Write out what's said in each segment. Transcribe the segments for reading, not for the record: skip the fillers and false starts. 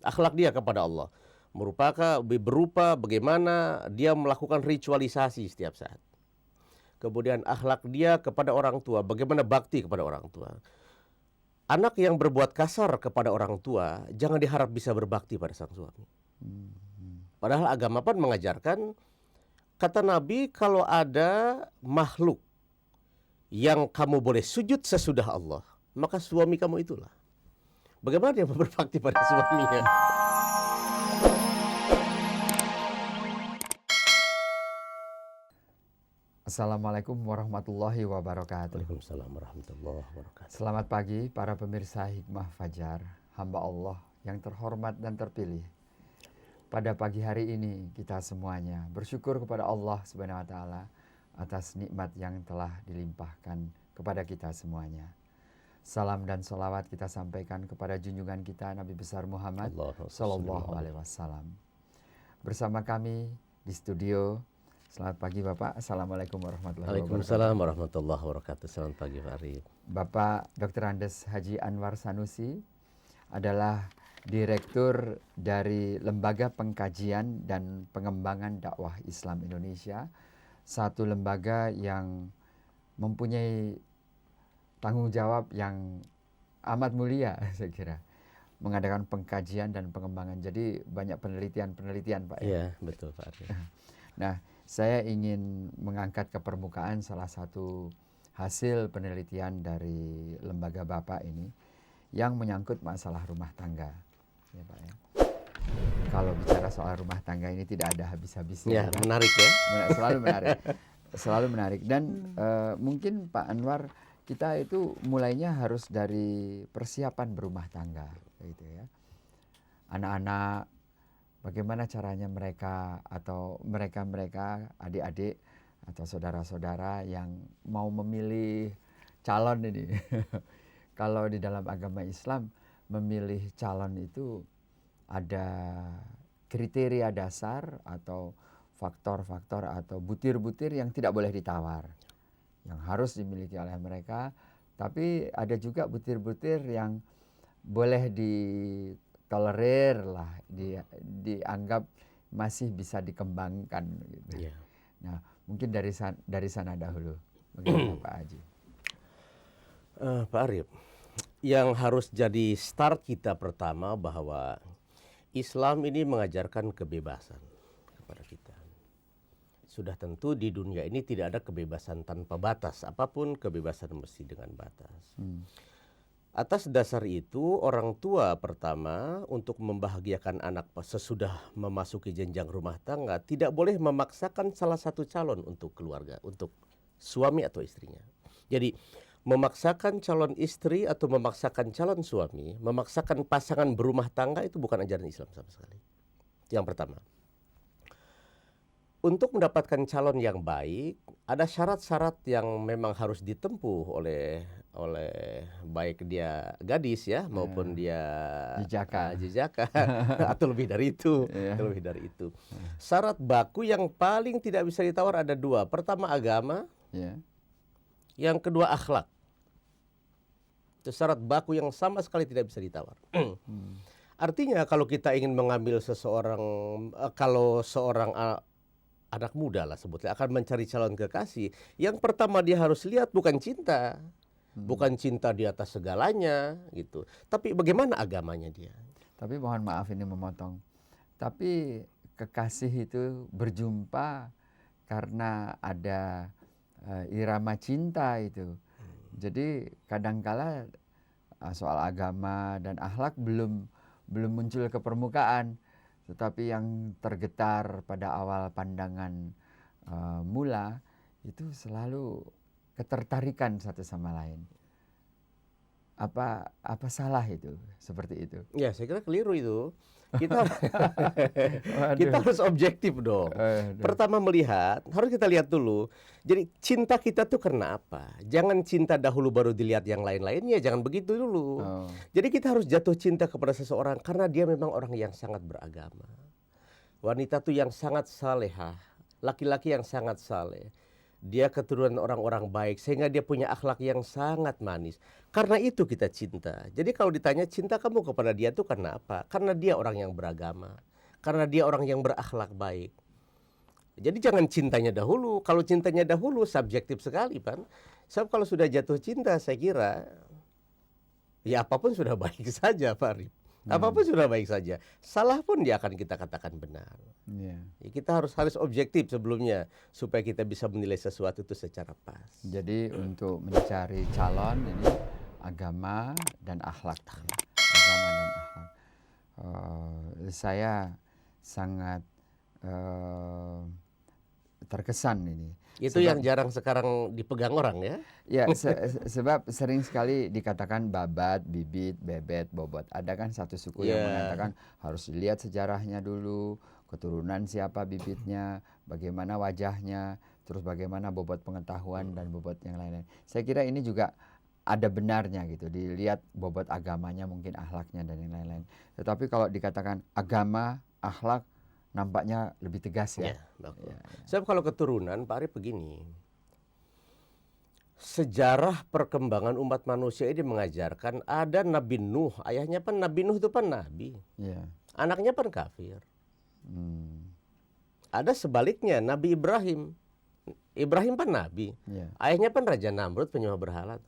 Akhlak dia kepada Allah berupa bagaimana dia melakukan ritualisasi setiap saat. Kemudian akhlak dia kepada orang tua, bagaimana bakti kepada orang tua. Anak yang berbuat kasar kepada orang tua, jangan diharap bisa berbakti pada sang suami. Padahal agama pun mengajarkan, kata Nabi, kalau ada makhluk yang kamu boleh sujud sesudah Allah, maka suami kamu itulah. Bagaimana dia berbakti pada suaminya? Assalamualaikum warahmatullahi wabarakatuh. Waalaikumsalam warahmatullahi wabarakatuh. Selamat pagi para pemirsa Hikmah Fajar, hamba Allah yang terhormat dan terpilih. Pada pagi hari ini kita semuanya bersyukur kepada Allah Subhanahu wa taala atas nikmat yang telah dilimpahkan kepada kita semuanya. Salam dan salawat kita sampaikan kepada junjungan kita Nabi besar Muhammad sallallahu alaihi wasallam. Bersama kami di studio. Selamat pagi Bapak. Assalamualaikum warahmatullahi wabarakatuh. Waalaikumsalam warahmatullahi wabarakatuh. Selamat pagi Pak Arif. Bapak Dr. Andes Haji Anwar Sanusi adalah Direktur dari Lembaga Pengkajian dan Pengembangan Dakwah Islam Indonesia, satu lembaga yang mempunyai tanggung jawab yang amat mulia saya kira, mengadakan pengkajian dan pengembangan. Jadi banyak penelitian Pak. Iya, betul Pak Arif. Nah, saya ingin mengangkat ke permukaan salah satu hasil penelitian dari lembaga Bapak ini yang menyangkut masalah rumah tangga. Ya Pak ya. Kalau bicara soal rumah tangga ini tidak ada habis-habisnya. Ya, kan? Menarik ya. Selalu menarik. Selalu menarik. Dan mungkin Pak Anwar, kita itu mulainya harus dari persiapan berumah tangga. Gitu ya. Anak-anak, bagaimana caranya mereka atau mereka adik-adik atau saudara-saudara yang mau memilih calon ini. Kalau di dalam agama Islam memilih calon itu ada kriteria dasar atau faktor-faktor atau butir-butir yang tidak boleh ditawar, yang harus dimiliki oleh mereka. Tapi ada juga butir-butir yang boleh tolerir lah, dianggap masih bisa dikembangkan gitu. Yeah. Nah, mungkin dari sana dahulu. Bagaimana Pak Haji? Pak Arif, yang harus jadi start kita pertama bahwa Islam ini mengajarkan kebebasan kepada kita. Sudah tentu di dunia ini tidak ada kebebasan tanpa batas, apapun kebebasan mesti dengan batas. Atas dasar itu, orang tua pertama untuk membahagiakan anak sesudah memasuki jenjang rumah tangga tidak boleh memaksakan salah satu calon untuk keluarga, untuk suami atau istrinya. Jadi memaksakan calon istri atau memaksakan calon suami, memaksakan pasangan berumah tangga itu bukan ajaran Islam sama sekali. Yang pertama. Untuk mendapatkan calon yang baik, ada syarat-syarat yang memang harus ditempuh oleh baik dia gadis ya maupun dia jejaka atau lebih dari itu, lebih dari itu. Syarat baku yang paling tidak bisa ditawar ada dua. Pertama agama, yang kedua akhlak. Itu syarat baku yang sama sekali tidak bisa ditawar. Artinya kalau kita ingin mengambil kalau seorang anak muda lah sebutnya akan mencari calon kekasih, yang pertama dia harus lihat bukan cinta, bukan cinta di atas segalanya gitu, tapi bagaimana agamanya dia. Tapi mohon maaf ini memotong, tapi kekasih itu berjumpa karena ada irama cinta itu. Jadi kadangkala soal agama dan akhlak belum muncul ke permukaan. Tetapi yang tergetar pada awal pandangan mula itu selalu ketertarikan satu sama lain. Apa salah itu seperti itu? Ya, saya kira keliru itu. Kita harus objektif dong. Pertama harus kita lihat dulu. Jadi cinta kita tuh karena apa? Jangan cinta dahulu baru dilihat yang lain-lainnya, jangan begitu dulu. Jadi kita harus jatuh cinta kepada seseorang karena dia memang orang yang sangat beragama. Wanita tuh yang sangat salehah, laki-laki yang sangat saleh. dia keturunan orang-orang baik, sehingga dia punya akhlak yang sangat manis. Karena itu kita cinta. Jadi kalau ditanya cinta kamu kepada dia itu karena apa? Karena dia orang yang beragama, karena dia orang yang berakhlak baik. Jadi jangan cintanya dahulu. Kalau cintanya dahulu subjektif sekali, Pan. Sebab kalau sudah jatuh cinta, saya kira ya apapun sudah baik saja, Pak Arif. Apapun sudah baik saja. Salah pun dia akan kita katakan benar. Ya, kita harus objektif sebelumnya supaya kita bisa menilai sesuatu itu secara pas. Jadi untuk mencari calon ini agama dan akhlak. Agama dan akhlak. Saya sangat terkesan ini. Itu yang jarang sekarang dipegang orang ya. Ya, sebab sering sekali dikatakan babat, bibit, bebet, bobot. Ada kan satu suku yang mengatakan harus dilihat sejarahnya dulu, keturunan siapa bibitnya, bagaimana wajahnya, terus bagaimana bobot pengetahuan dan bobot yang lain-lain. Saya kira ini juga ada benarnya gitu, dilihat bobot agamanya, mungkin akhlaknya dan yang lain-lain. Tetapi kalau dikatakan agama, akhlak, nampaknya lebih tegas ya. Sebab kalau keturunan, Pak Arif begini, sejarah perkembangan umat manusia ini mengajarkan ada Nabi Nuh, ayahnya kan Nabi Nuh itu kan nabi, anaknya kan kafir. Ada sebaliknya Nabi Ibrahim, Ibrahim kan nabi, ayahnya kan Raja Namrud penyembah berhala.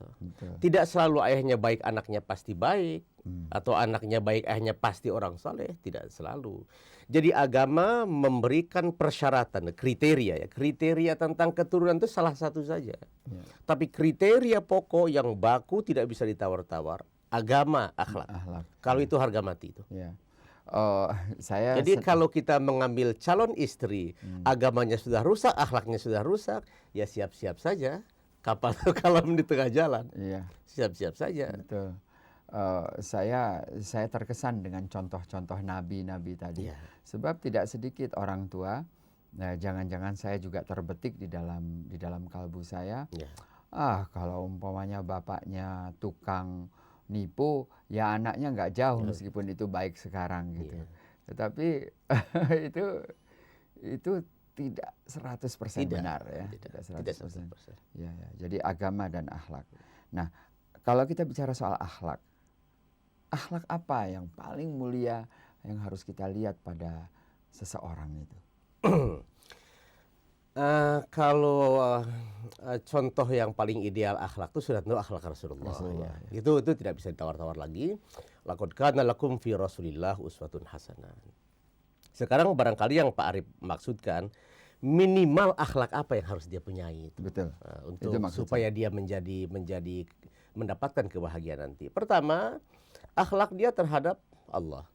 Tidak selalu ayahnya baik, anaknya pasti baik, atau anaknya baik, ayahnya pasti orang saleh, tidak selalu. Jadi agama memberikan persyaratan, kriteria tentang keturunan itu salah satu saja. Tapi kriteria pokok yang baku tidak bisa ditawar-tawar, agama, akhlak. Kalau itu harga mati itu. Jadi kalau kita mengambil calon istri, agamanya sudah rusak, akhlaknya sudah rusak, ya siap-siap saja kapal kalam di tengah jalan. Siap-siap saja. Betul. Saya terkesan dengan contoh-contoh nabi-nabi tadi. Sebab tidak sedikit orang tua, jangan-jangan saya juga terbetik di dalam kalbu saya. Kalau umpamanya bapaknya tukang nipu, ya anaknya nggak jauh meskipun itu baik sekarang gitu. Tetapi itu tidak 100% benar ya. Tidak 100%. Ya. Jadi agama dan akhlak. Nah, kalau kita bicara soal akhlak apa yang paling mulia yang harus kita lihat pada seseorang itu? Kalau contoh yang paling ideal akhlak itu sudah tentu akhlak Rasulullah. Itu tidak bisa ditawar-tawar lagi. Laqad kana lakum fi Rasulillah uswatun hasanah. Sekarang barangkali yang Pak Arif maksudkan, minimal akhlak apa yang harus dia punyai itu. Betul. Untuk supaya dia menjadi mendapatkan kebahagiaan nanti. Pertama, akhlak dia terhadap Allah.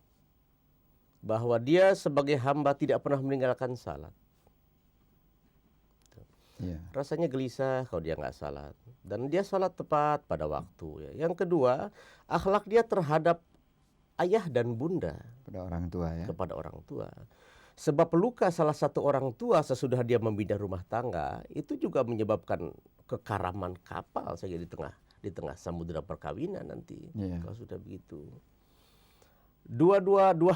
Bahwa dia sebagai hamba tidak pernah meninggalkan salat. Rasanya gelisah kalau dia nggak salat. Dan dia salat tepat pada waktu. Yang kedua, akhlak dia terhadap ayah dan bunda. Pada orang tua ya. Kepada orang tua. Sebab luka salah satu orang tua sesudah dia membina rumah tangga, itu juga menyebabkan kekaraman kapal saja di tengah samudera perkawinan nanti. Kalau sudah begitu. Dua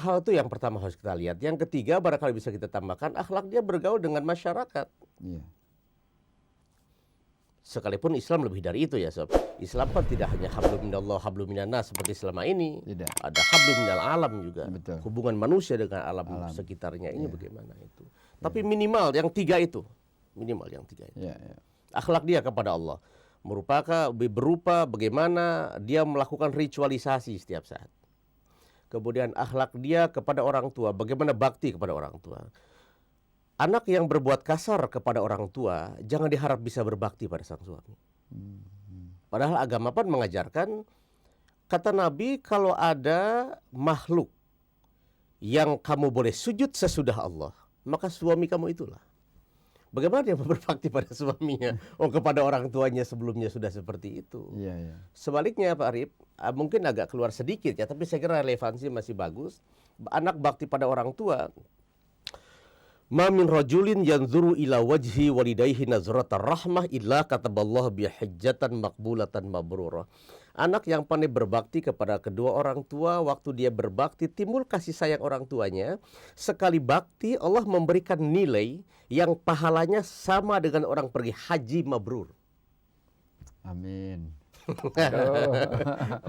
hal itu yang pertama harus kita lihat. Yang ketiga barangkali bisa kita tambahkan, akhlak dia bergaul dengan masyarakat. Sekalipun Islam lebih dari itu ya sob. Islam kan tidak hanya hablum minallah, hablum minannas seperti selama ini. Ada hablum minal alam juga. Hubungan manusia dengan alam sekitarnya ini bagaimana itu. Tapi minimal yang tiga itu. Akhlak dia kepada Allah berupa bagaimana dia melakukan ritualisasi setiap saat. Kemudian akhlak dia kepada orang tua, bagaimana bakti kepada orang tua. Anak yang berbuat kasar kepada orang tua, jangan diharap bisa berbakti pada sang suami. Padahal agama pun mengajarkan, kata Nabi, kalau ada makhluk yang kamu boleh sujud sesudah Allah, maka suami kamu itulah. Bagaimana dia berbakti pada suaminya? Kepada orang tuanya sebelumnya sudah seperti itu. Sebaliknya Pak Arif, mungkin agak keluar sedikit ya, tapi saya kira relevansi masih bagus. Anak bakti pada orang tua, Ma min rajulin yanzuru ila wajhi walidayhi nazratar rahmah illa kataballahu bi hajjatan maqbulatan mabrurah. Anak yang pandai berbakti kepada kedua orang tua, waktu dia berbakti timbul kasih sayang orang tuanya. Sekali bakti Allah memberikan nilai yang pahalanya sama dengan orang pergi haji mabrur. Amin.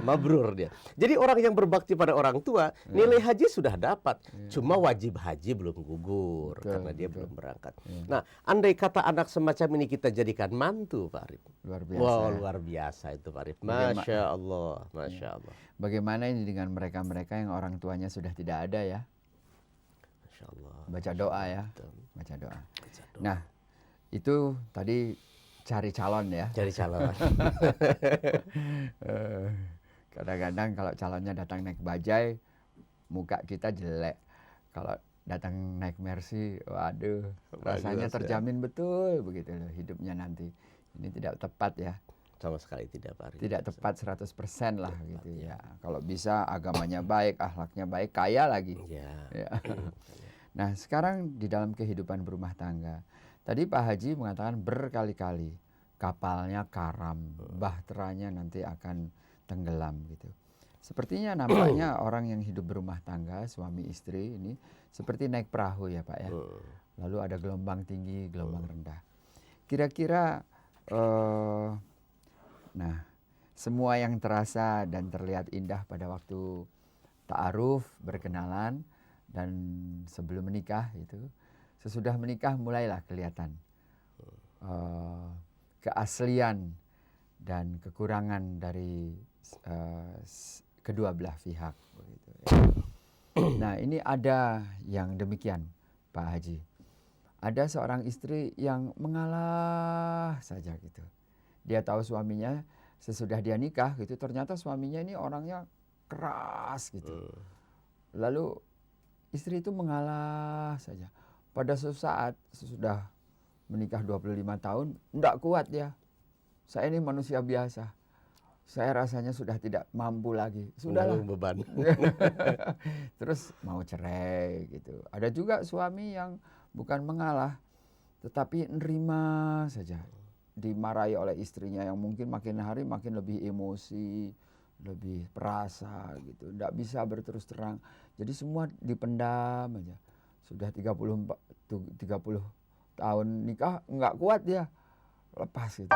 Mabrur dia. Jadi orang yang berbakti pada orang tua, nilai haji sudah dapat. Cuma wajib haji belum gugur karena dia belum berangkat. Nah, andai kata anak semacam ini kita jadikan mantu, Pak Arif. Luar biasa. Wow, luar biasa itu, Pak Arif. Masya Allah, Masya Allah. Bagaimana ini dengan mereka-mereka yang orang tuanya sudah tidak ada ya? Masya Allah. Baca doa ya. Baca doa. Nah, itu tadi cari calon ya. Cari calon. Kadang-kadang kalau calonnya datang naik bajai, muka kita jelek. Kalau datang naik Mercy, waduh, rasanya terjamin betul begitu loh hidupnya nanti. Ini tidak tepat ya. Sama sekali tidak, Pak Arif. Tidak tepat 100% lah gitu ya. Kalau bisa agamanya baik, akhlaknya baik, kaya lagi. Ya. Nah, sekarang di dalam kehidupan berumah tangga, tadi Pak Haji mengatakan berkali-kali kapalnya karam, bahteranya nanti akan tenggelam gitu. Sepertinya nampaknya orang yang hidup berumah tangga, suami istri ini seperti naik perahu ya Pak ya. Lalu ada gelombang tinggi, gelombang rendah. Kira-kira, nah semua yang terasa dan terlihat indah pada waktu ta'aruf, berkenalan, dan sebelum menikah itu, sesudah menikah mulailah kelihatan keaslian dan kekurangan dari kedua belah pihak. Begitu, ya. Nah ini ada yang demikian Pak Haji. Ada seorang istri yang mengalah saja gitu. Dia tahu suaminya sesudah dia nikah gitu, ternyata suaminya ini orangnya keras gitu. Lalu istri itu mengalah saja. Pada suatu saat sesudah menikah 25 tahun, enggak kuat dia. Saya ini manusia biasa. Saya rasanya sudah tidak mampu lagi. Sudahlah. Beban. Terus mau cerai gitu. Ada juga suami yang bukan mengalah, tetapi nerima saja. Dimarahi oleh istrinya yang mungkin makin hari makin lebih emosi, lebih perasa gitu. Enggak bisa berterus terang. Jadi semua dipendam aja. Sudah 30 tahun nikah enggak kuat dia. Lepas gitu.